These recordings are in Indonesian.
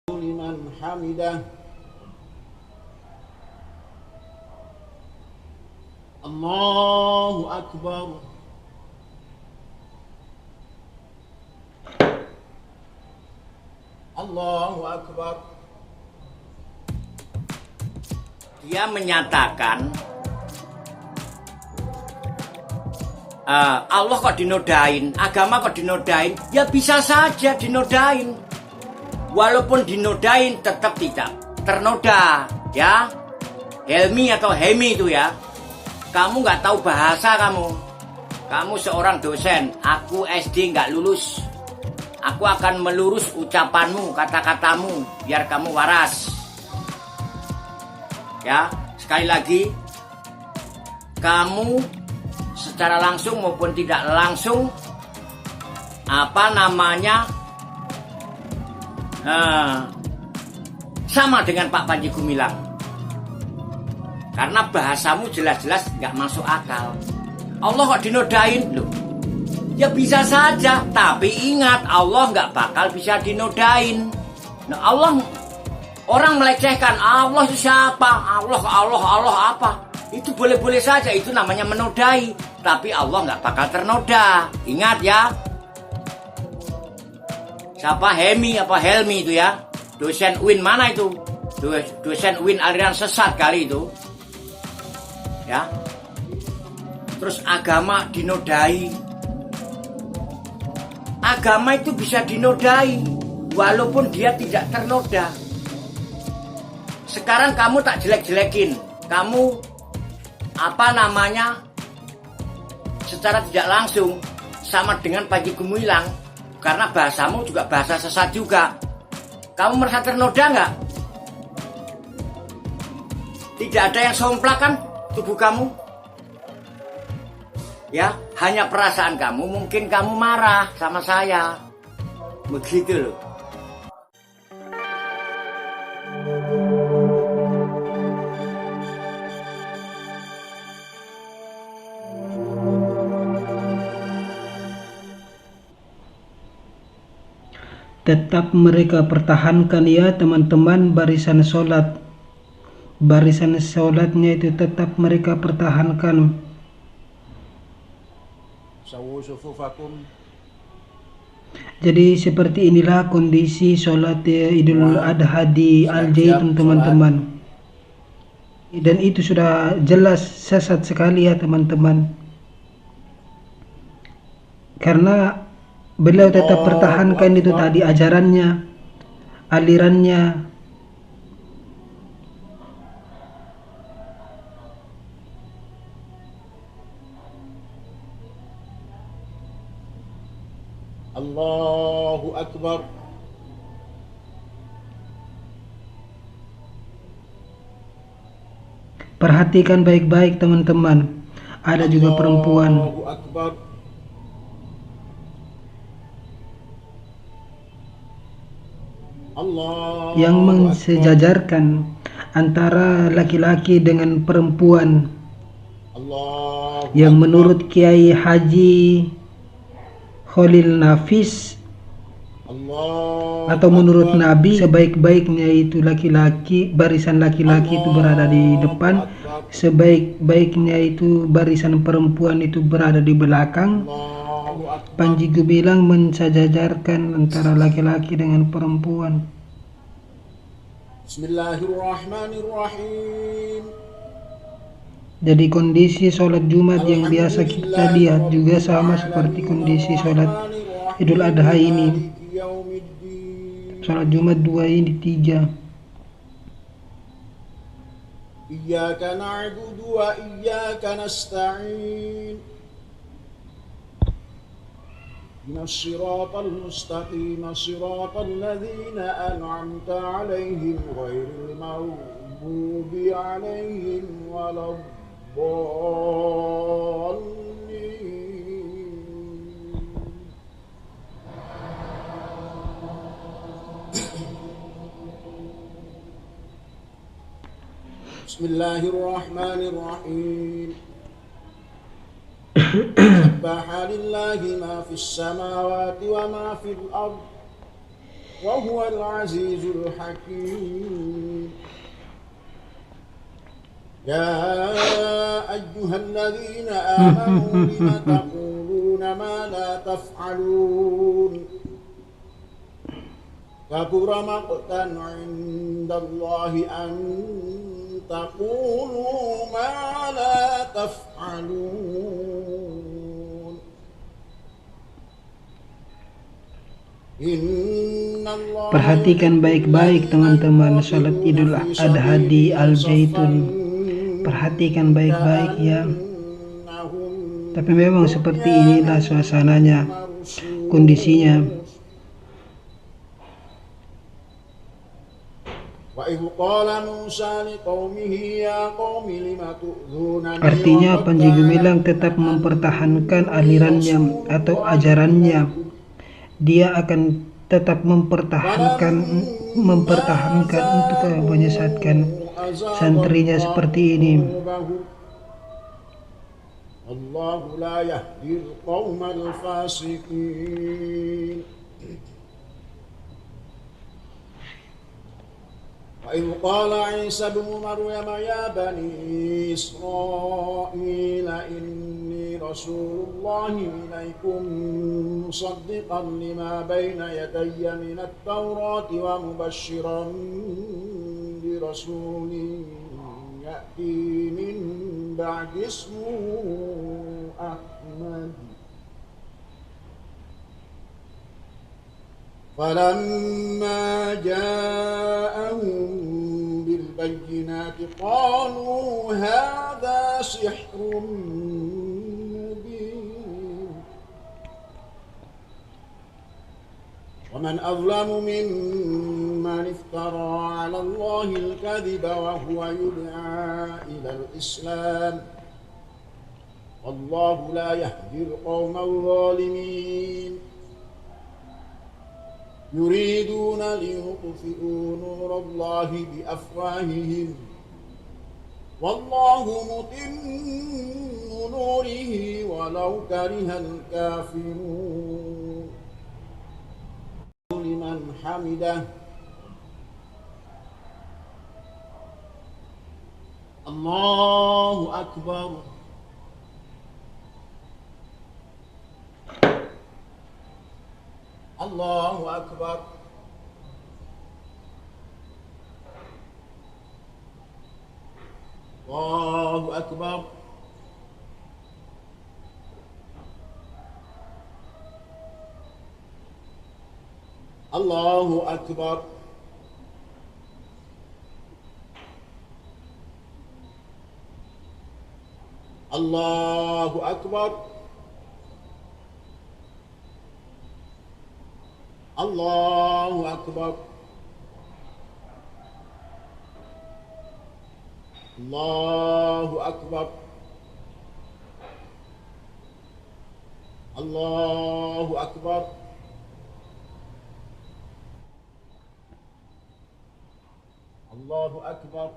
لمن حمده الله أكبر. Allahu Akbar. Dia menyatakan Allah kok dinodain, agama kok dinodain. Ya bisa saja dinodain. Walaupun dinodain tetap tidak ternoda, ya. Helmi atau Hemi itu ya. Kamu nggak tahu bahasa kamu. Kamu seorang dosen, aku SD nggak lulus. Aku akan melurus ucapanmu, kata-katamu, biar kamu waras. Ya, sekali lagi, kamu secara langsung maupun tidak langsung, sama dengan Pak Panji Gumilang. Karena bahasamu jelas-jelas nggak masuk akal. Allah kok dinodain loh? Ya bisa saja, tapi ingat Allah nggak bakal bisa dinodain. Nah, Allah, orang melecehkan Allah itu siapa? Allah apa? Itu boleh-boleh saja, itu namanya menodai. Tapi Allah nggak bakal ternoda. Ingat ya. Siapa Hemi apa Helmi itu ya? Dosen UIN mana itu? Dosen UIN aliran sesat kali itu. Ya. Terus agama dinodai. Agama itu bisa dinodai walaupun dia tidak ternoda. Sekarang kamu tak jelek-jelekin. Kamu secara tidak langsung sama dengan Panji Gumilang. Karena bahasamu juga bahasa sesat juga. Kamu merasa ternoda nggak? Tidak ada yang somplak kan tubuh kamu? Ya, hanya perasaan kamu, mungkin kamu marah sama saya. Begitu loh. Tetap mereka pertahankan ya teman-teman barisan sholat. Barisan sholatnya itu tetap mereka pertahankan. Jadi seperti inilah kondisi sholat Idul Adha di Al-Zaitun teman-teman. Dan itu sudah jelas sesat sekali ya teman-teman. Karena beliau tetap pertahankan itu tadi ajarannya, alirannya. Allahu Akbar. Perhatikan baik-baik teman-teman. Ada juga perempuan Allahu Akbar. yang mensejajarkan antara laki-laki dengan perempuan. Yang menurut Kiai Haji Khalil Nafis atau menurut Nabi, sebaik-baiknya itu laki-laki, barisan laki-laki itu berada di depan, sebaik-baiknya itu barisan perempuan itu berada di belakang. Panji Gumilang mensejajarkan antara laki-laki dengan perempuan. Bismillahirrahmanirrahim. Jadi kondisi sholat Jumat yang biasa kita lihat juga sama seperti kondisi sholat Idul Adha ini. Sholat Jumat 2 ini 3. Iyyaka na'budu wa iyyaka nasta'in. Ihdinas siratal mustaqim, siratal ladzina an'amta 'alaihim ghairil maghdubi 'alaihim waladdallin. Bismillahirrahmanirrahim. Subhana lillahi ma fis samawati wa ma fil ardh وهو العزيز الحكيم يا أيها الذين آمنوا لم تقولون ما لا تفعلون كبر مقتا عند الله أن تقولوا ما لا تفعلون إن الله Perhatikan baik-baik teman-teman salat Idul Adha di Al-Zaitun. Perhatikan baik-baik ya. Tapi memang seperti inilah suasananya, kondisinya. Artinya Panji Gumilang tetap mempertahankan alirannya atau ajarannya. Dia akan tetap mempertahankan untuk menyesatkan santrinya seperti ini. Allah la yahdi al-qawmal fasiqin. وإذ قال عيسى ابن مريم يا بني إسرائيل إني رسول الله إليكم مصدقا لما بين يدي من التوراة ومبشرا برسول يأتي من بعد اسمه أحمد فلما جاءهم بالبينات قالوا هذا سحر مبين ومن أظلم ممن افترى على الله الكذب وهو يدعى إلى الإسلام والله لا يهدي القوم الظالمين يريدون ليطفئوا نور الله بأفواههم والله متم نوره ولو كره الكافرون لمن حمده الله أكبر الله أكبر الله أكبر الله أكبر الله أكبر الله أكبر الله أكبر الله أكبر الله أكبر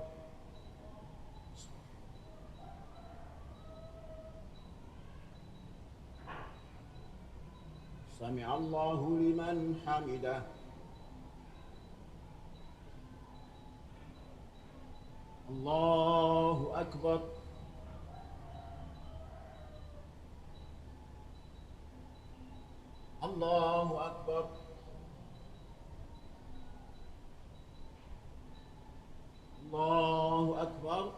سمع الله لمن حمده الله أكبر الله أكبر الله أكبر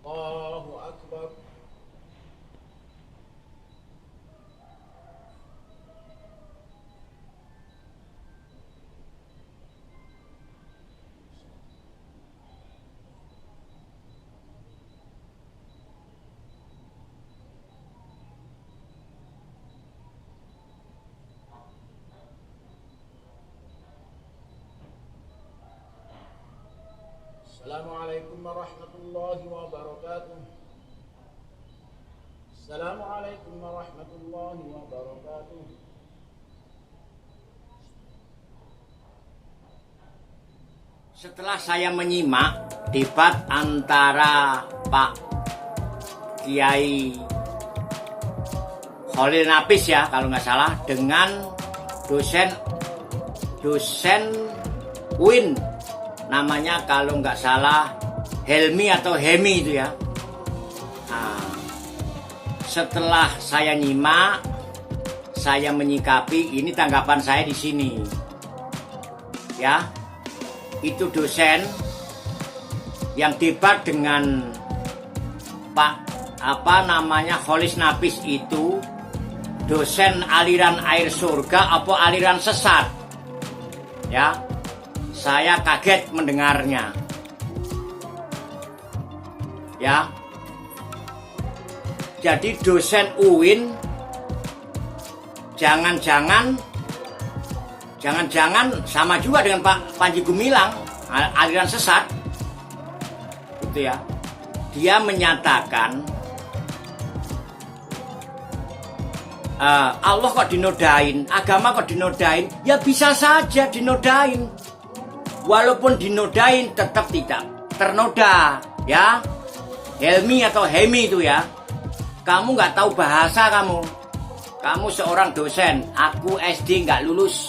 الله أكبر السلام عليكم ورحمة الله وبركاته. السلام عليكم ورحمة الله وبركاته. Setelah saya menyimak debat antara Pak Kiai Khalil Nafis ya kalau nggak salah, dengan dosen UIN namanya kalau nggak salah Helmi atau Hemi itu ya. Nah, setelah saya nyimak, saya menyikapi, ini tanggapan saya di sini ya. Itu dosen yang debat dengan Pak Khalil Nafis itu dosen aliran air surga apa aliran sesat ya. Saya kaget mendengarnya ya. Jadi dosen UIN jangan-jangan sama juga dengan Pak Panji Gumilang, aliran sesat gitu ya. Dia menyatakan Allah kok dinodain, agama kok dinodain. Ya bisa saja dinodain, walaupun dinodain tetap tidak ternoda ya. Helmi atau Hemi itu ya, kamu nggak tahu bahasa, kamu seorang dosen, aku SD nggak lulus.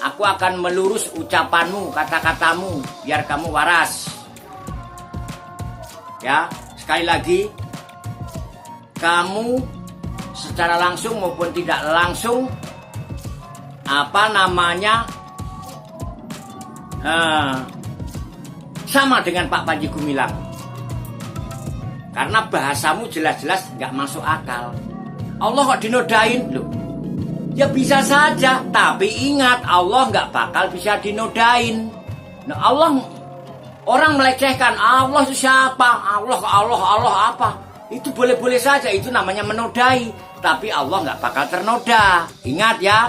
Aku akan melurus ucapanmu, kata-katamu, biar kamu waras. Ya, sekali lagi, kamu secara langsung maupun tidak langsung, sama dengan Pak Panji Gumilang. Karena bahasamu jelas-jelas nggak masuk akal. Allah kok dinodain loh? Ya bisa saja, tapi ingat Allah nggak bakal bisa dinodain. Nah, Allah, orang melecehkan Allah itu siapa? Allah apa? Itu boleh-boleh saja, itu namanya menodai. Tapi Allah nggak bakal ternoda. Ingat ya.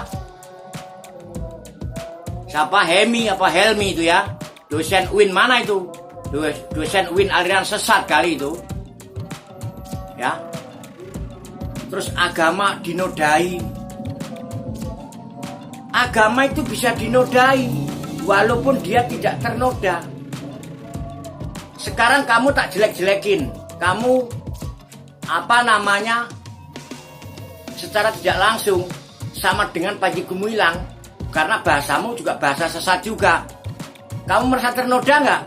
Siapa? Hemi apa Helmi itu ya? Dosen UIN mana itu? Dosen UIN aliran sesat kali itu. Ya. Terus agama dinodai. Agama itu bisa dinodai walaupun dia tidak ternoda. Sekarang kamu tak jelek-jelekin, kamu secara tidak langsung sama dengan Panji Gumilang, karena bahasamu juga bahasa sesat juga. Kamu merasa ternoda nggak?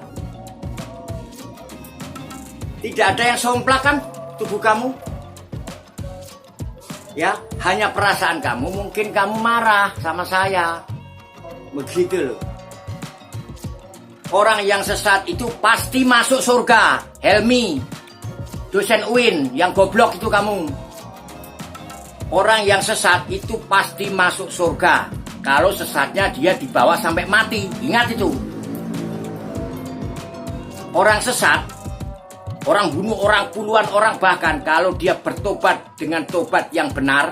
Tidak ada yang somplak kan tubuh kamu? Ya, hanya perasaan kamu, mungkin kamu marah sama saya. Begitu loh. Orang yang sesat itu pasti masuk surga. Helmi, dosen UIN yang goblok itu kamu. Orang yang sesat itu pasti masuk surga. Kalau sesatnya dia dibawa sampai mati. Ingat itu. Orang sesat, orang bunuh orang, puluhan orang bahkan, kalau dia bertobat dengan tobat yang benar,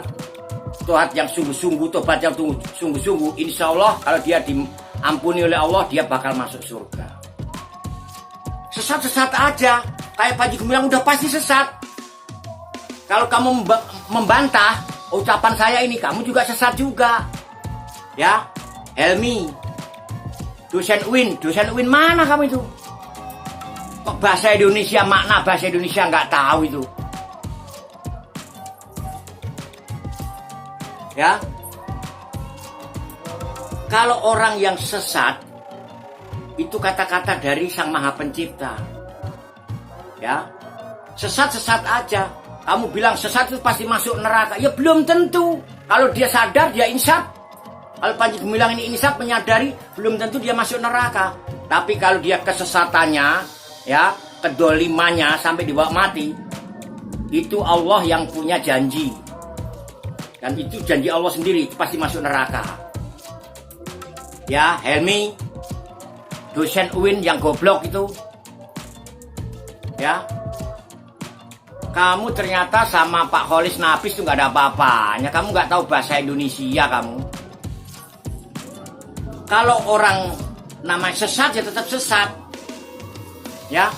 tobat yang sungguh-sungguh, tobat yang sungguh-sungguh, insya Allah kalau dia diampuni oleh Allah, dia bakal masuk surga. Sesat-sesat aja, kayak Panji Gumilang udah pasti sesat. Kalau kamu membantah ucapan saya ini, kamu juga sesat juga. Ya, Helmi, dosen UIN mana kamu itu? Kok bahasa Indonesia, makna bahasa Indonesia nggak tahu itu? Ya, kalau orang yang sesat itu kata-kata dari Sang Maha Pencipta. Ya, sesat-sesat aja. Kamu bilang sesat itu pasti masuk neraka. Ya belum tentu. Kalau dia sadar, dia insaf. Kalau Panji Gumilang ini insaf, menyadari, belum tentu dia masuk neraka. Tapi kalau dia kesesatannya, ya, kedolimannya sampai dibawa mati, itu Allah yang punya janji. Dan itu janji Allah sendiri, itu pasti masuk neraka. Ya, Helmi, dosen UIN yang goblok itu. Ya, kamu ternyata sama Pak Khalil Nafis itu nggak ada apa-apanya. Kamu nggak tahu bahasa Indonesia kamu. Kalau orang namanya sesat ya tetap sesat. Ya,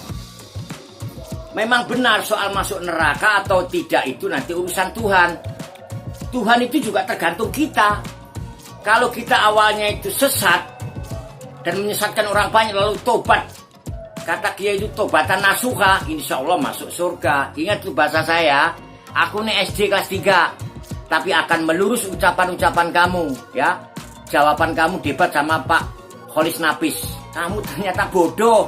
memang benar soal masuk neraka atau tidak itu nanti urusan Tuhan. Tuhan itu juga tergantung kita. Kalau kita awalnya itu sesat dan menyesatkan orang banyak lalu tobat, kata Kiai itu tobatan nasuha, insya Allah masuk surga. Ingat tuh bahasa saya. Aku nih SD kelas 3. tapi akan melurus ucapan-ucapan kamu, ya. Jawaban kamu debat sama Pak Kholis Nafis. Kamu ternyata bodoh.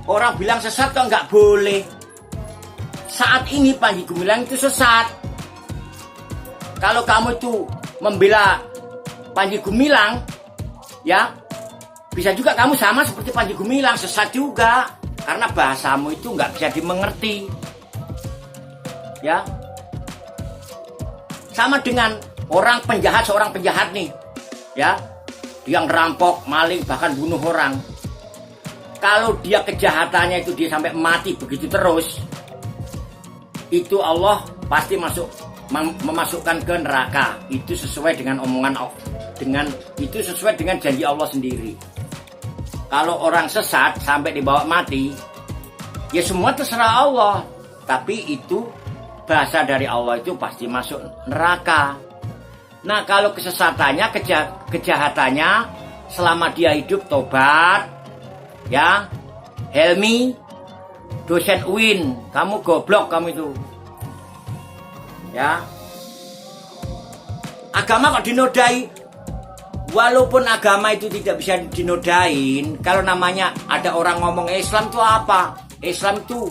Orang bilang sesat kok nggak boleh. Saat ini Panji Gumilang itu sesat. Kalau kamu itu membela Panji Gumilang, ya, bisa juga kamu sama seperti Panji Gumilang, sesat juga. Karena bahasamu itu nggak bisa dimengerti. Ya, sama dengan orang penjahat, seorang penjahat nih, ya, yang ngerampok, maling, bahkan bunuh orang. Kalau dia kejahatannya itu dia sampai mati begitu terus, itu Allah pasti memasukkan ke neraka. Itu sesuai dengan omongan Allah, itu sesuai dengan janji Allah sendiri. Kalau orang sesat sampai dibawa mati, ya semua terserah Allah. Tapi itu bahasa dari Allah itu pasti masuk neraka. Nah, kalau kesesatannya, kejahatannya, selama dia hidup tobat, ya, Helmi, dosen UIN, kamu goblok kamu itu, ya. Agama kok dinodai? Walaupun agama itu tidak bisa dinodain, kalau namanya ada orang ngomong Islam itu apa? Islam itu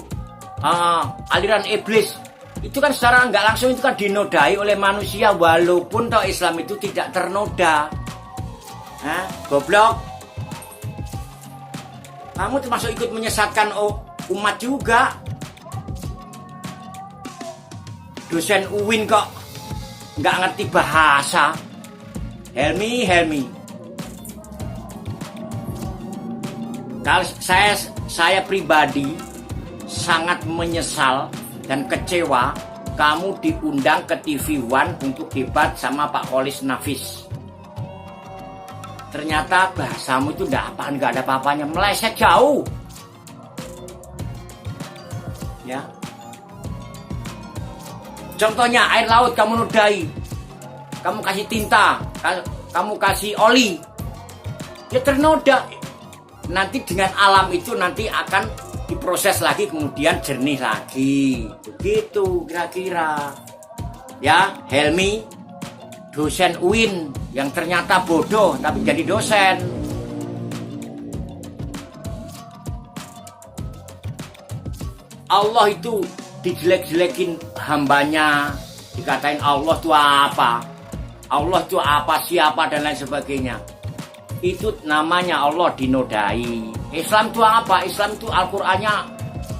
aliran iblis. Itu kan secara nggak langsung itu kan dinodai oleh manusia, walaupun toh Islam itu tidak ternoda. Goblok. Kamu termasuk ikut menyesatkan umat juga. Dosen UIN kok nggak ngerti bahasa. Helmi. Kalau saya pribadi sangat menyesal dan kecewa kamu diundang ke TV One untuk debat sama Pak Kholis Nafis. Ternyata bahasamu itu nggak ada apa-apanya, meleset jauh. Ya. Contohnya air laut kamu nodai, kamu kasih tinta, kamu kasih oli, ya ternoda. Nanti dengan alam itu nanti akan diproses lagi, kemudian jernih lagi. Begitu kira-kira. Ya, Helmi, dosen UIN yang ternyata bodoh tapi jadi dosen. Allah itu dijelek-jelekin hambanya, dikatain Allah itu apa? Allah itu apa, siapa, dan lain sebagainya. Itu namanya Allah dinodai. Islam itu apa? Islam itu Al-Qur'annya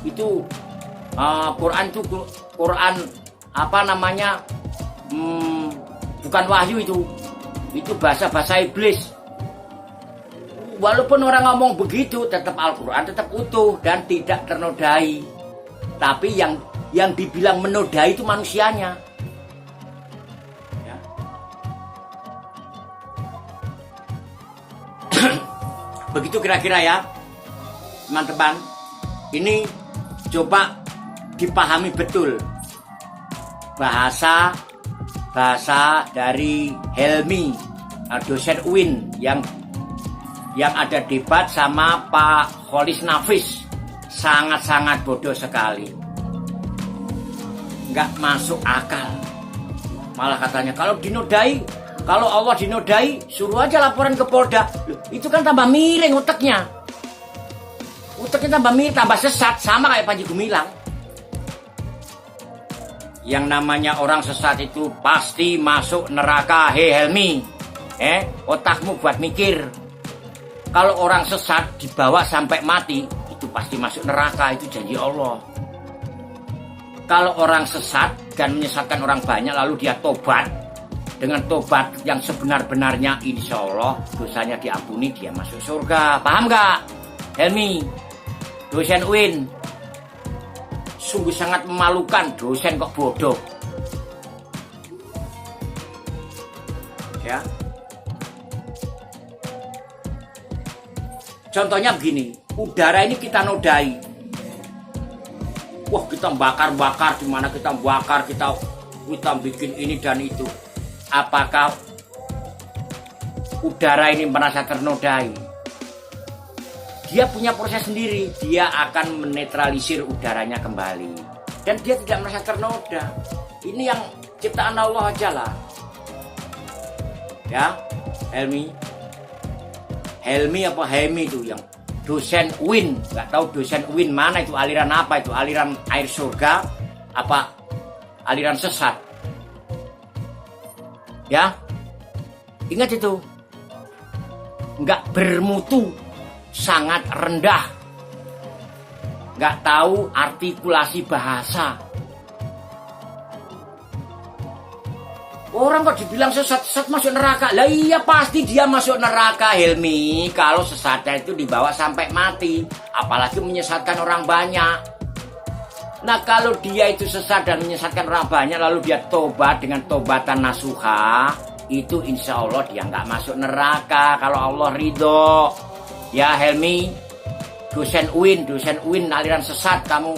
itu Quran itu Quran apa namanya? Bukan wahyu itu. Itu bahasa-bahasa iblis. Walaupun orang ngomong begitu, tetap Al-Qur'an tetap utuh dan tidak ternodai. Tapi yang dibilang menodai itu manusianya. Begitu kira-kira ya, teman-teman. Ini coba dipahami betul bahasa dari Helmi, dosen UIN yang ada debat sama Pak Kholis Nafis. Sangat-sangat bodoh sekali, nggak masuk akal. Malah katanya kalau dinodai, kalau Allah dinodai, suruh aja laporan ke Polda. Loh, itu kan tambah miring otaknya. Otaknya tambah miring, tambah sesat. Sama kayak Panji Gumilang. Yang namanya orang sesat itu pasti masuk neraka. Hei Helmi, otakmu buat mikir. Kalau orang sesat dibawa sampai mati, itu pasti masuk neraka. Itu janji Allah. Kalau orang sesat dan menyesatkan orang banyak, lalu dia tobat, dengan tobat yang sebenar-benarnya, insya Allah dosanya diampuni, dia masuk surga. Paham gak, Helmi, dosen UIN? Sungguh sangat memalukan, dosen kok bodoh. Ya. Contohnya begini, udara ini kita nodai. Wah, kita bakar-bakar, dimana kita bakar, kita bikin ini dan itu. Apakah udara ini merasa ternodai? Dia punya proses sendiri. Dia akan menetralisir udaranya kembali. dan dia tidak merasa ternoda. Ini yang ciptaan Allah aja lah. Ya, Helmi apa Hemi itu yang dosen UIN, nggak tahu dosen UIN mana itu, aliran apa itu, aliran air surga apa aliran sesat. Ya, ingat itu, nggak bermutu, sangat rendah, nggak tahu artikulasi bahasa. Orang kok dibilang sesat masuk neraka. Lah iya pasti dia masuk neraka, Helmi, kalau sesatnya itu dibawa sampai mati, apalagi menyesatkan orang banyak. Nah kalau dia itu sesat dan menyesatkan orang banyak lalu dia tobat dengan tobatan nasuha, itu insya Allah dia nggak masuk neraka kalau Allah ridho. Ya Helmi, dosen UIN aliran sesat kamu.